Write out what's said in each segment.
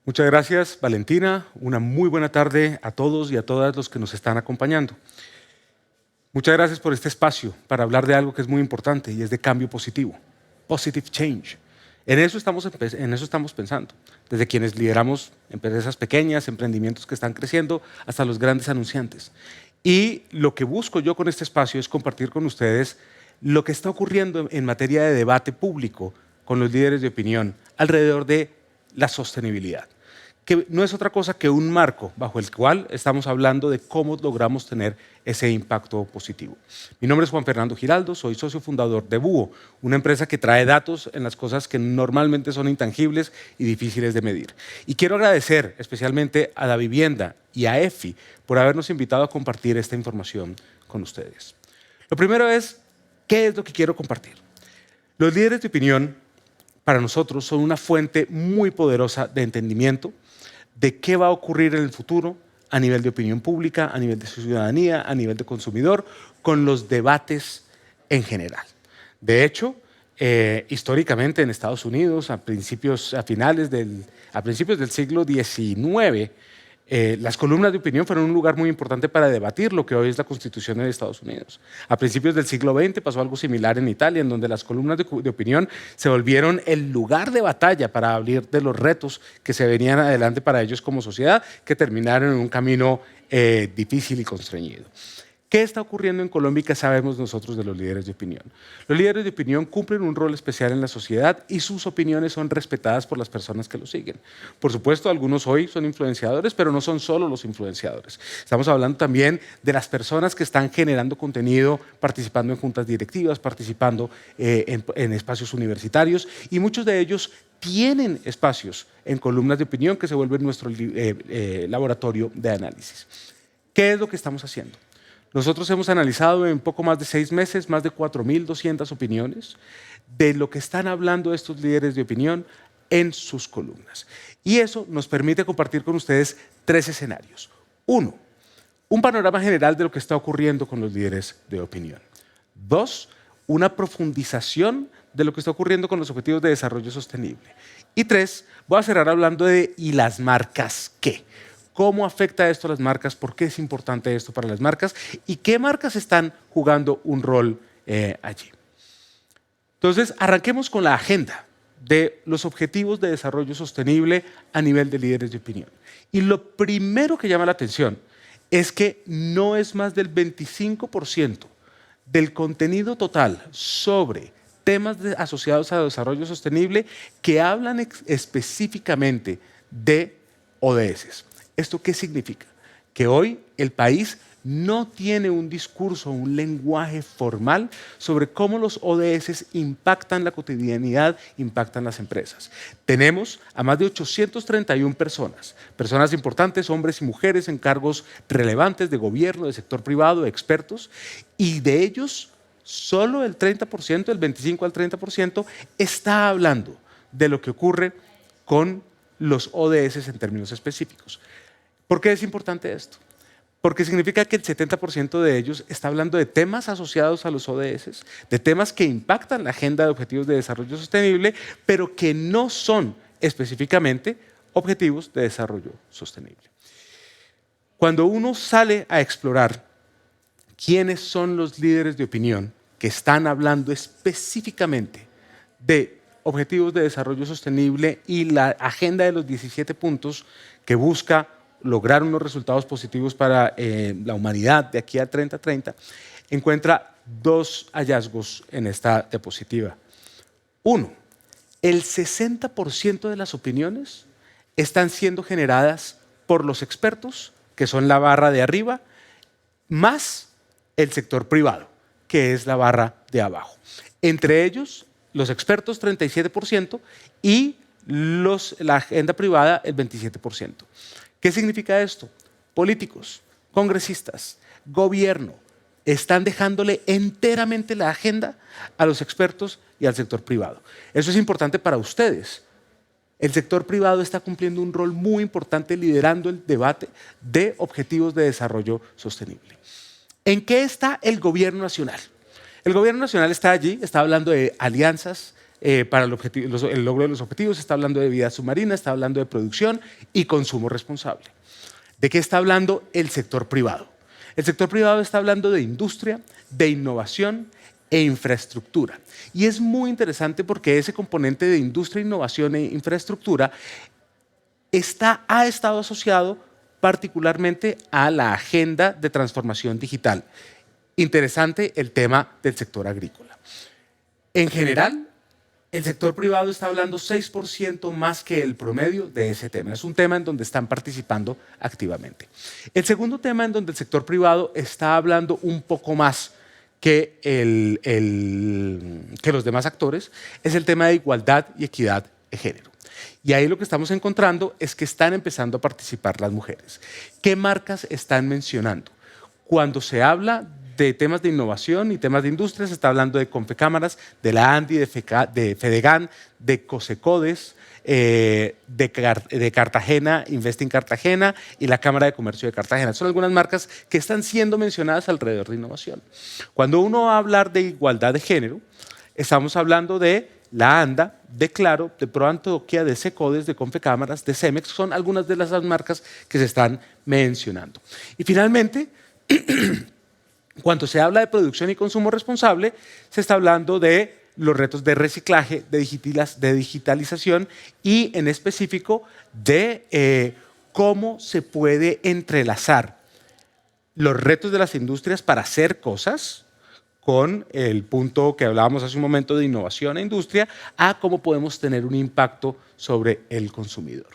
Muchas gracias, Valentina. Una muy buena tarde a todos y a todas los que nos están acompañando. Muchas gracias por este espacio para hablar de algo que es muy importante y es de cambio positivo, positive change. En eso estamos pensando, desde quienes lideramos empresas pequeñas, emprendimientos que están creciendo, hasta los grandes anunciantes. Y lo que busco yo con este espacio es compartir con ustedes lo que está ocurriendo en materia de debate público con los líderes de opinión alrededor de la sostenibilidad, que no es otra cosa que un marco bajo el cual estamos hablando de cómo logramos tener ese impacto positivo. Mi nombre es Juan Fernando Giraldo, soy socio fundador de Búho, una empresa que trae datos en las cosas que normalmente son intangibles y difíciles de medir. Y quiero agradecer especialmente a Da Vivienda y a EFI por habernos invitado a compartir esta información con ustedes. Lo primero es, ¿qué es lo que quiero compartir? Los líderes de opinión para nosotros son una fuente muy poderosa de entendimiento de qué va a ocurrir en el futuro a nivel de opinión pública, a nivel de ciudadanía, a nivel de consumidor, con los debates en general. De hecho, históricamente en Estados Unidos, a principios del siglo XIX, las columnas de opinión fueron un lugar muy importante para debatir lo que hoy es la Constitución de Estados Unidos. A principios del siglo XX pasó algo similar en Italia, en donde las columnas de opinión se volvieron el lugar de batalla para hablar de los retos que se venían adelante para ellos como sociedad, que terminaron en un camino difícil y constreñido. ¿Qué está ocurriendo en Colombia y qué sabemos nosotros de los líderes de opinión? Los líderes de opinión cumplen un rol especial en la sociedad y sus opiniones son respetadas por las personas que los siguen. Por supuesto, algunos hoy son influenciadores, pero no son solo los influenciadores. Estamos hablando también de las personas que están generando contenido, participando en juntas directivas, participando en espacios universitarios, y muchos de ellos tienen espacios en columnas de opinión que se vuelven nuestro laboratorio de análisis. ¿Qué es lo que estamos haciendo? Nosotros hemos analizado en poco más de 6 meses más de 4.200 opiniones de lo que están hablando estos líderes de opinión en sus columnas. Y eso nos permite compartir con ustedes 3 escenarios. 1, un panorama general de lo que está ocurriendo con los líderes de opinión. 2, una profundización de lo que está ocurriendo con los objetivos de desarrollo sostenible. Y 3, voy a cerrar hablando de ¿y las marcas qué? ¿Cómo afecta esto a las marcas? ¿Por qué es importante esto para las marcas? ¿Y qué marcas están jugando un rol allí? Entonces, arranquemos con la agenda de los objetivos de desarrollo sostenible a nivel de líderes de opinión. Y lo primero que llama la atención es que no es más del 25% del contenido total sobre temas asociados a desarrollo sostenible que hablan específicamente de ODS. ¿Esto qué significa? Que hoy el país no tiene un discurso, un lenguaje formal sobre cómo los ODS impactan la cotidianidad, impactan las empresas. Tenemos a más de 831 personas importantes, hombres y mujeres en cargos relevantes de gobierno, de sector privado, de expertos, y de ellos solo el 30%, el 25 al 30%, está hablando de lo que ocurre con los ODS en términos específicos. ¿Por qué es importante esto? Porque significa que el 70% de ellos está hablando de temas asociados a los ODS, de temas que impactan la agenda de objetivos de desarrollo sostenible, pero que no son específicamente objetivos de desarrollo sostenible. Cuando uno sale a explorar quiénes son los líderes de opinión que están hablando específicamente de objetivos de desarrollo sostenible y la agenda de los 17 puntos que busca lograr unos resultados positivos para la humanidad de aquí a 2030, encuentra 2 hallazgos en esta diapositiva. 1, el 60% de las opiniones están siendo generadas por los expertos, que son la barra de arriba, más el sector privado, que es la barra de abajo. Entre ellos, los expertos 37% y la agenda privada el 27%. ¿Qué significa esto? Políticos, congresistas, gobierno, están dejándole enteramente la agenda a los expertos y al sector privado. Eso es importante para ustedes. El sector privado está cumpliendo un rol muy importante liderando el debate de objetivos de desarrollo sostenible. ¿En qué está el gobierno nacional? El gobierno nacional está allí, está hablando de alianzas para el logro de los objetivos, está hablando de vida submarina, está hablando de producción y consumo responsable. ¿De qué está hablando el sector privado? El sector privado está hablando de industria, de innovación e infraestructura. Y es muy interesante porque ese componente de industria, innovación e infraestructura ha estado asociado particularmente a la agenda de transformación digital. Interesante el tema del sector agrícola. En general, el sector privado está hablando 6% más que el promedio de ese tema. Es un tema en donde están participando activamente. El segundo tema en donde el sector privado está hablando un poco más que los demás actores es el tema de igualdad y equidad de género. Y ahí lo que estamos encontrando es que están empezando a participar las mujeres. ¿Qué marcas están mencionando? Cuando se habla de temas de innovación y temas de industria, se está hablando de Confecámaras, de la ANDI, de Fedegan, de Cosecodes, de Cartagena, Investing Cartagena y la Cámara de Comercio de Cartagena. Son algunas marcas que están siendo mencionadas alrededor de innovación. Cuando uno va a hablar de igualdad de género, estamos hablando de la ANDA, de Claro, de ProAntoquia, de Secodes, de Confecámaras, de Cemex, son algunas de las marcas que se están mencionando. Y finalmente, cuando se habla de producción y consumo responsable, se está hablando de los retos de reciclaje, de digitalización y en específico de cómo se puede entrelazar los retos de las industrias para hacer cosas con el punto que hablábamos hace un momento de innovación e industria, a cómo podemos tener un impacto sobre el consumidor.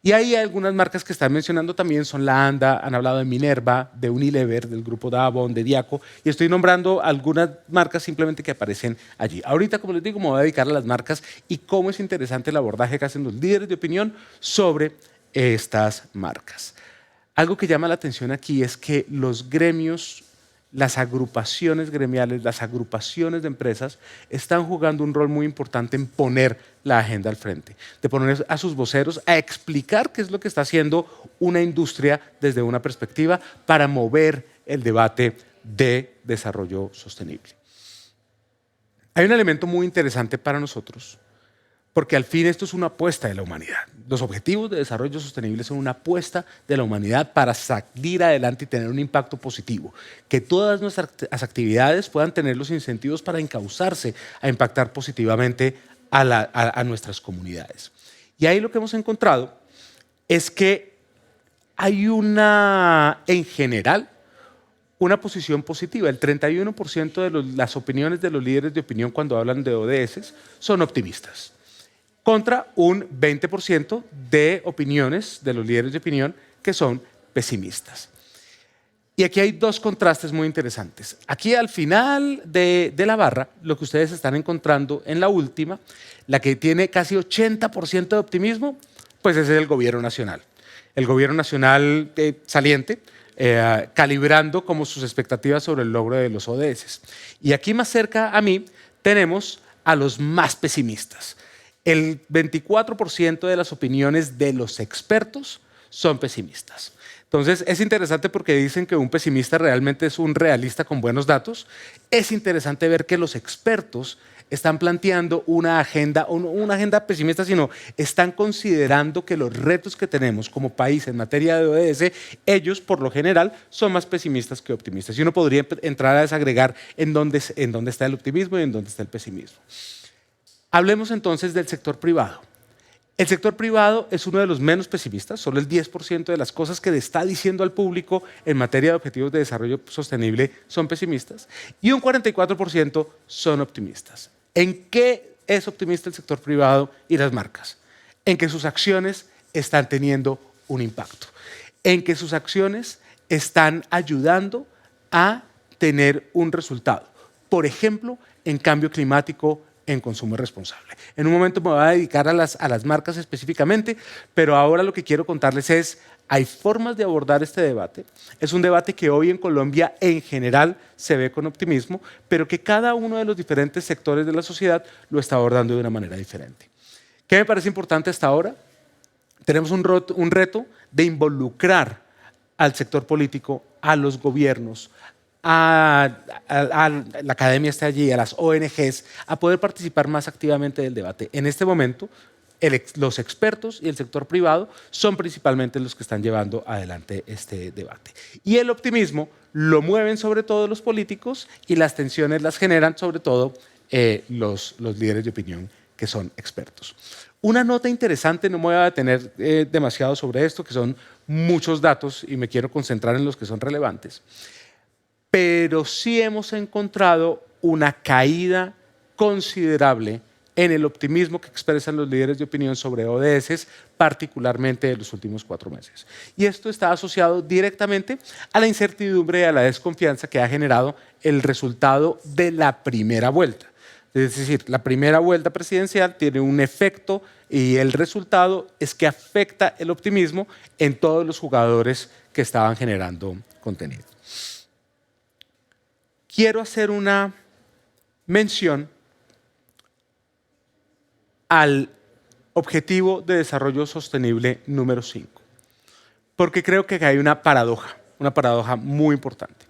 Y ahí algunas marcas que están mencionando también son la ANDA, han hablado de Minerva, de Unilever, del grupo Davon, de Diaco, y estoy nombrando algunas marcas simplemente que aparecen allí. Ahorita, como les digo, me voy a dedicar a las marcas y cómo es interesante el abordaje que hacen los líderes de opinión sobre estas marcas. Algo que llama la atención aquí es que los gremios, las agrupaciones gremiales, las agrupaciones de empresas están jugando un rol muy importante en poner la agenda al frente, de poner a sus voceros a explicar qué es lo que está haciendo una industria desde una perspectiva para mover el debate de desarrollo sostenible. Hay un elemento muy interesante para nosotros, porque al fin esto es una apuesta de la humanidad. Los objetivos de desarrollo sostenible son una apuesta de la humanidad para salir adelante y tener un impacto positivo. Que todas nuestras actividades puedan tener los incentivos para encauzarse a impactar positivamente a nuestras comunidades. Y ahí lo que hemos encontrado es que hay en general, una posición positiva. El 31% de las opiniones de los líderes de opinión cuando hablan de ODS son optimistas, contra un 20% de opiniones de los líderes de opinión que son pesimistas. Y aquí hay dos contrastes muy interesantes. Aquí al final de la barra, lo que ustedes están encontrando en la última, la que tiene casi 80% de optimismo, pues ese es el gobierno nacional. El gobierno nacional saliente, calibrando como sus expectativas sobre el logro de los ODS. Y aquí más cerca a mí tenemos a los más pesimistas. El 24% de las opiniones de los expertos son pesimistas. Entonces, es interesante porque dicen que un pesimista realmente es un realista con buenos datos. Es interesante ver que los expertos están planteando una agenda, no una agenda pesimista, sino están considerando que los retos que tenemos como país en materia de ODS, ellos por lo general son más pesimistas que optimistas. Y uno podría entrar a desagregar en dónde está el optimismo y en dónde está el pesimismo. Hablemos entonces del sector privado. El sector privado es uno de los menos pesimistas, solo el 10% de las cosas que le está diciendo al público en materia de objetivos de desarrollo sostenible son pesimistas y un 44% son optimistas. ¿En qué es optimista el sector privado y las marcas? En que sus acciones están teniendo un impacto, en que sus acciones están ayudando a tener un resultado. Por ejemplo, en cambio climático, en consumo responsable. En un momento me voy a dedicar a las marcas específicamente, pero ahora lo que quiero contarles es, hay formas de abordar este debate. Es un debate que hoy en Colombia en general se ve con optimismo, pero que cada uno de los diferentes sectores de la sociedad lo está abordando de una manera diferente. ¿Qué me parece importante hasta ahora? Tenemos un reto de involucrar al sector político, a los gobiernos, la academia está allí, a las ONGs, a poder participar más activamente del debate. En este momento, los expertos y el sector privado son principalmente los que están llevando adelante este debate. Y el optimismo lo mueven sobre todo los políticos y las tensiones las generan sobre todo los líderes de opinión que son expertos. Una nota interesante, no me voy a detener demasiado sobre esto, que son muchos datos y me quiero concentrar en los que son relevantes, pero sí hemos encontrado una caída considerable en el optimismo que expresan los líderes de opinión sobre ODS, particularmente en los últimos 4 meses. Y esto está asociado directamente a la incertidumbre y a la desconfianza que ha generado el resultado de la primera vuelta. Es decir, la primera vuelta presidencial tiene un efecto y el resultado es que afecta el optimismo en todos los jugadores que estaban generando contenido. Quiero hacer una mención al Objetivo de Desarrollo Sostenible número 5, porque creo que hay una paradoja muy importante.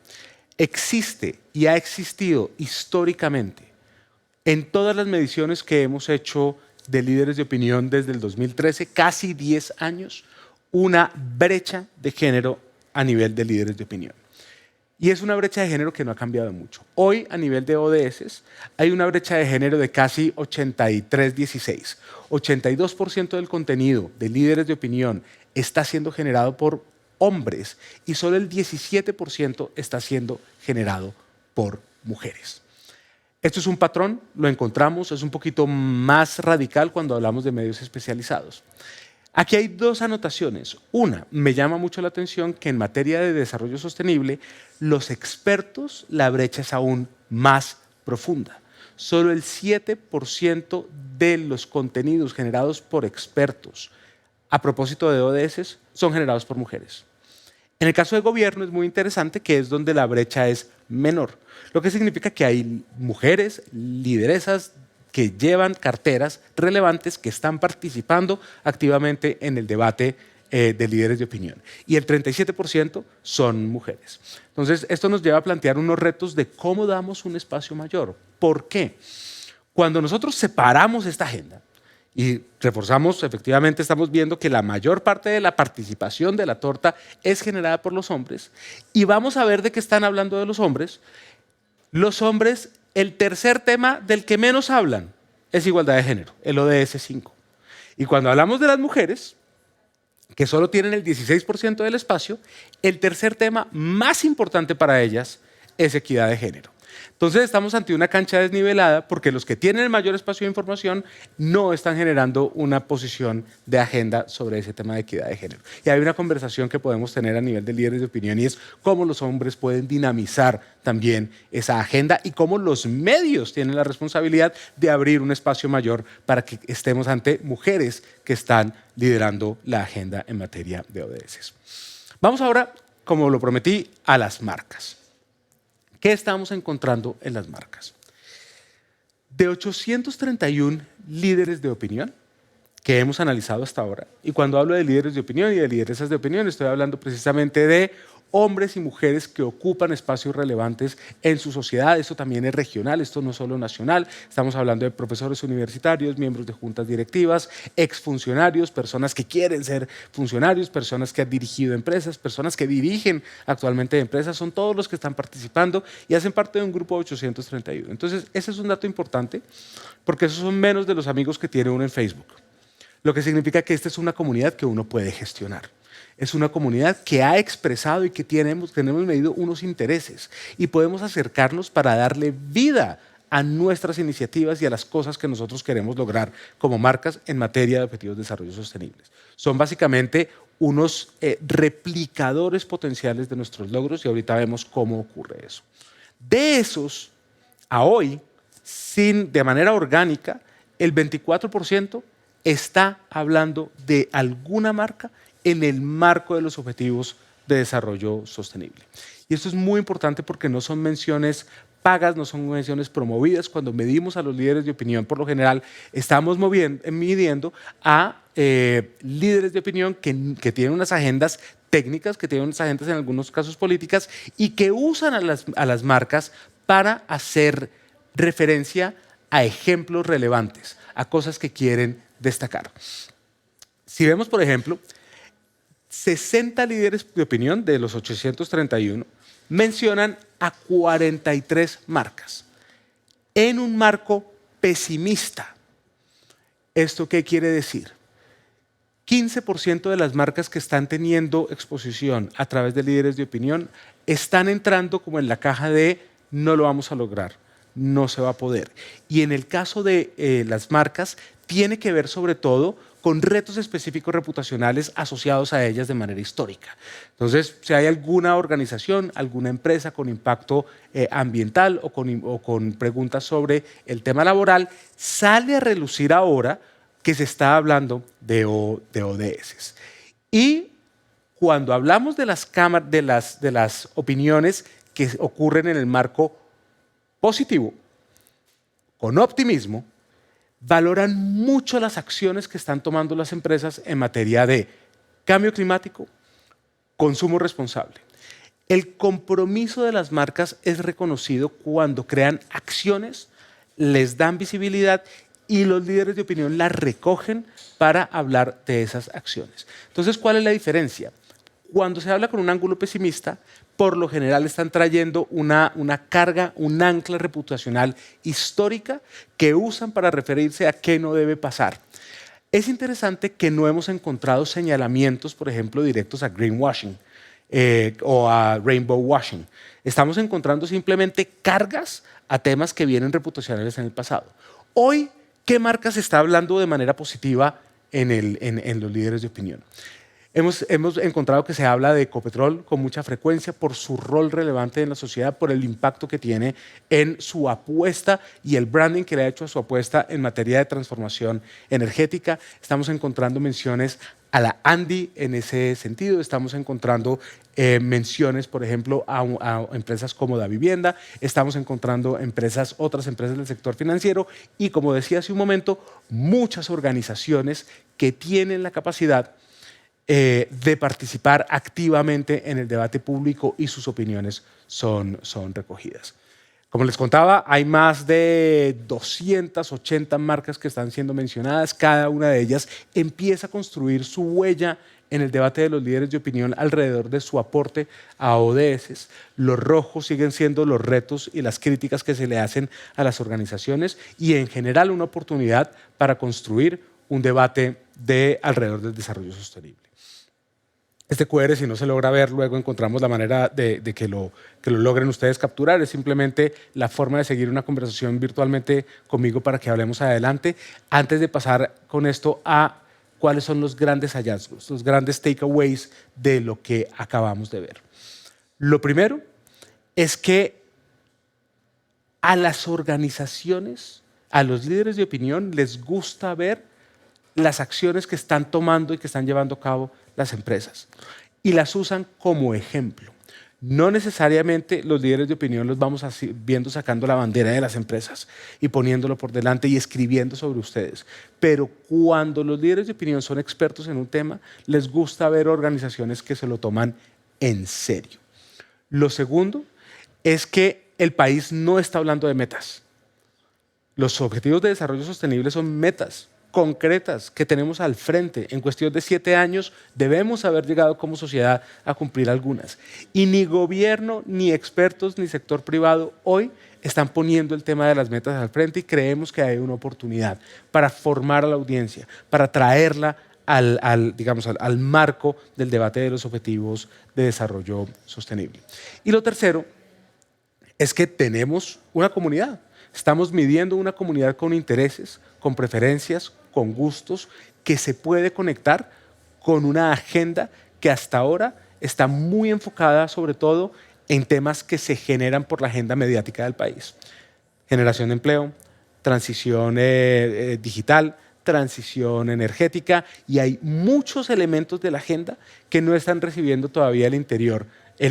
Existe y ha existido históricamente en todas las mediciones que hemos hecho de líderes de opinión desde el 2013, casi 10 años, una brecha de género a nivel de líderes de opinión. Y es una brecha de género que no ha cambiado mucho. Hoy, a nivel de ODS, hay una brecha de género de casi 83-16. 82% del contenido de líderes de opinión está siendo generado por hombres y solo el 17% está siendo generado por mujeres. Esto es un patrón, lo encontramos, es un poquito más radical cuando hablamos de medios especializados. Aquí hay 2 anotaciones. Una, me llama mucho la atención que en materia de desarrollo sostenible, los expertos, la brecha es aún más profunda. Solo el 7% de los contenidos generados por expertos a propósito de ODS son generados por mujeres. En el caso de gobierno es muy interesante que es donde la brecha es menor, lo que significa que hay mujeres lideresas que llevan carteras relevantes que están participando activamente en el debate de líderes de opinión. Y el 37% son mujeres. Entonces, esto nos lleva a plantear unos retos de cómo damos un espacio mayor. ¿Por qué? Cuando nosotros separamos esta agenda y reforzamos, efectivamente estamos viendo que la mayor parte de la participación de la torta es generada por los hombres y vamos a ver de qué están hablando de los hombres, el tercer tema del que menos hablan es igualdad de género, el ODS 5. Y cuando hablamos de las mujeres, que solo tienen el 16% del espacio, el tercer tema más importante para ellas es equidad de género. Entonces estamos ante una cancha desnivelada porque los que tienen el mayor espacio de información no están generando una posición de agenda sobre ese tema de equidad de género. Y hay una conversación que podemos tener a nivel de líderes de opinión y es cómo los hombres pueden dinamizar también esa agenda y cómo los medios tienen la responsabilidad de abrir un espacio mayor para que estemos ante mujeres que están liderando la agenda en materia de ODS. Vamos ahora, como lo prometí, a las marcas. ¿Qué estamos encontrando en las marcas? De 831 líderes de opinión que hemos analizado hasta ahora, y cuando hablo de líderes de opinión y de lideresas de opinión, estoy hablando precisamente de hombres y mujeres que ocupan espacios relevantes en su sociedad. Esto también es regional, esto no es solo nacional. Estamos hablando de profesores universitarios, miembros de juntas directivas, exfuncionarios, personas que quieren ser funcionarios, personas que han dirigido empresas, personas que dirigen actualmente empresas. Son todos los que están participando y hacen parte de un grupo de 831. Entonces, ese es un dato importante porque esos son menos de los amigos que tiene uno en Facebook. Lo que significa que esta es una comunidad que uno puede gestionar. Es una comunidad que ha expresado y que tenemos medido unos intereses y podemos acercarnos para darle vida a nuestras iniciativas y a las cosas que nosotros queremos lograr como marcas en materia de objetivos de desarrollo sostenibles. Son básicamente unos replicadores potenciales de nuestros logros y ahorita vemos cómo ocurre eso. De esos, a hoy, de manera orgánica, el 24% está hablando de alguna marca en el marco de los objetivos de desarrollo sostenible. Y esto es muy importante porque no son menciones pagas, no son convenciones promovidas. Cuando medimos a los líderes de opinión, por lo general, estamos midiendo a líderes de opinión que tienen unas agendas técnicas, que tienen unas agendas en algunos casos políticas y que usan a las marcas para hacer referencia a ejemplos relevantes, a cosas que quieren destacar. Si vemos, por ejemplo, 60 líderes de opinión de los 831 mencionan a 43 marcas en un marco pesimista. ¿Esto qué quiere decir? 15% de las marcas que están teniendo exposición a través de líderes de opinión están entrando como en la caja de no lo vamos a lograr, no se va a poder. Y en el caso de las marcas, tiene que ver sobre todo con retos específicos reputacionales asociados a ellas de manera histórica. Entonces, si hay alguna organización, alguna empresa con impacto ambiental o con preguntas sobre el tema laboral, sale a relucir ahora que se está hablando de ODS. Y cuando hablamos de las opiniones que ocurren en el marco positivo, con optimismo, valoran mucho las acciones que están tomando las empresas en materia de cambio climático, consumo responsable. El compromiso de las marcas es reconocido cuando crean acciones, les dan visibilidad y los líderes de opinión las recogen para hablar de esas acciones. Entonces, ¿cuál es la diferencia? Cuando se habla con un ángulo pesimista, por lo general están trayendo una carga, un ancla reputacional histórica que usan para referirse a qué no debe pasar. Es interesante que no hemos encontrado señalamientos, por ejemplo, directos a greenwashing o a rainbow washing. Estamos encontrando simplemente cargas a temas que vienen reputacionales en el pasado. Hoy, ¿qué marcas está hablando de manera positiva en los líderes de opinión? Hemos encontrado que se habla de Ecopetrol con mucha frecuencia por su rol relevante en la sociedad, por el impacto que tiene en su apuesta y el branding que le ha hecho a su apuesta en materia de transformación energética. Estamos encontrando menciones a la Andy en ese sentido. Estamos encontrando menciones, por ejemplo, a empresas como Da Vivienda. Estamos encontrando otras empresas del sector financiero y, como decía hace un momento, muchas organizaciones que tienen la capacidad de participar activamente en el debate público y sus opiniones son recogidas. Como les contaba, hay más de 280 marcas que están siendo mencionadas. Cada una de ellas empieza a construir su huella en el debate de los líderes de opinión alrededor de su aporte a ODS. Los rojos siguen siendo los retos y las críticas que se le hacen a las organizaciones y en general una oportunidad para construir un debate alrededor del desarrollo sostenible. Este QR, si no se logra ver, luego encontramos la manera de que lo logren ustedes capturar. Es simplemente la forma de seguir una conversación virtualmente conmigo para que hablemos adelante. Antes de pasar con esto a cuáles son los grandes hallazgos, los grandes takeaways de lo que acabamos de ver. Lo primero es que a las organizaciones, a los líderes de opinión, les gusta ver las acciones que están tomando y que están llevando a cabo las empresas y las usan como ejemplo. No necesariamente los líderes de opinión los vamos viendo sacando la bandera de las empresas y poniéndolo por delante y escribiendo sobre ustedes. Pero cuando los líderes de opinión son expertos en un tema, les gusta ver organizaciones que se lo toman en serio. Lo segundo es que el país no está hablando de metas. Los objetivos de desarrollo sostenible son metas concretas que tenemos al frente. En cuestión de 7 años debemos haber llegado como sociedad a cumplir algunas. Y ni gobierno, ni expertos, ni sector privado hoy están poniendo el tema de las metas al frente y creemos que hay una oportunidad para formar a la audiencia, para traerla al marco del debate de los objetivos de desarrollo sostenible. Y lo tercero es que tenemos una comunidad. Estamos midiendo una comunidad con intereses, con preferencias, con gustos, que se puede conectar con una agenda que hasta ahora está muy enfocada sobre todo en temas que se generan por la agenda mediática del país. Generación de empleo, transición digital, transición energética, y hay muchos elementos de la agenda que no están recibiendo todavía el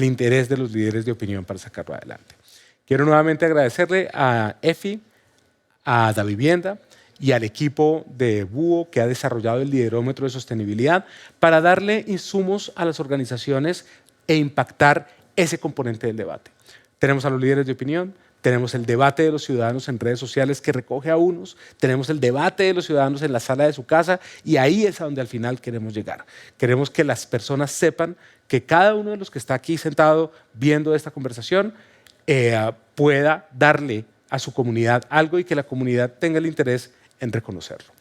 interés de los líderes de opinión para sacarlo adelante. Quiero nuevamente agradecerle a EFI, a Davivienda y al equipo de Búho que ha desarrollado el liderómetro de sostenibilidad para darle insumos a las organizaciones e impactar ese componente del debate. Tenemos a los líderes de opinión, tenemos el debate de los ciudadanos en redes sociales que recoge a unos, tenemos el debate de los ciudadanos en la sala de su casa y ahí es a donde al final queremos llegar. Queremos que las personas sepan que cada uno de los que está aquí sentado viendo esta conversación pueda darle a su comunidad algo y que la comunidad tenga el interés en reconocerlo.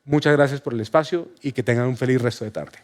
Muchas gracias por el espacio y que tengan un feliz resto de tarde.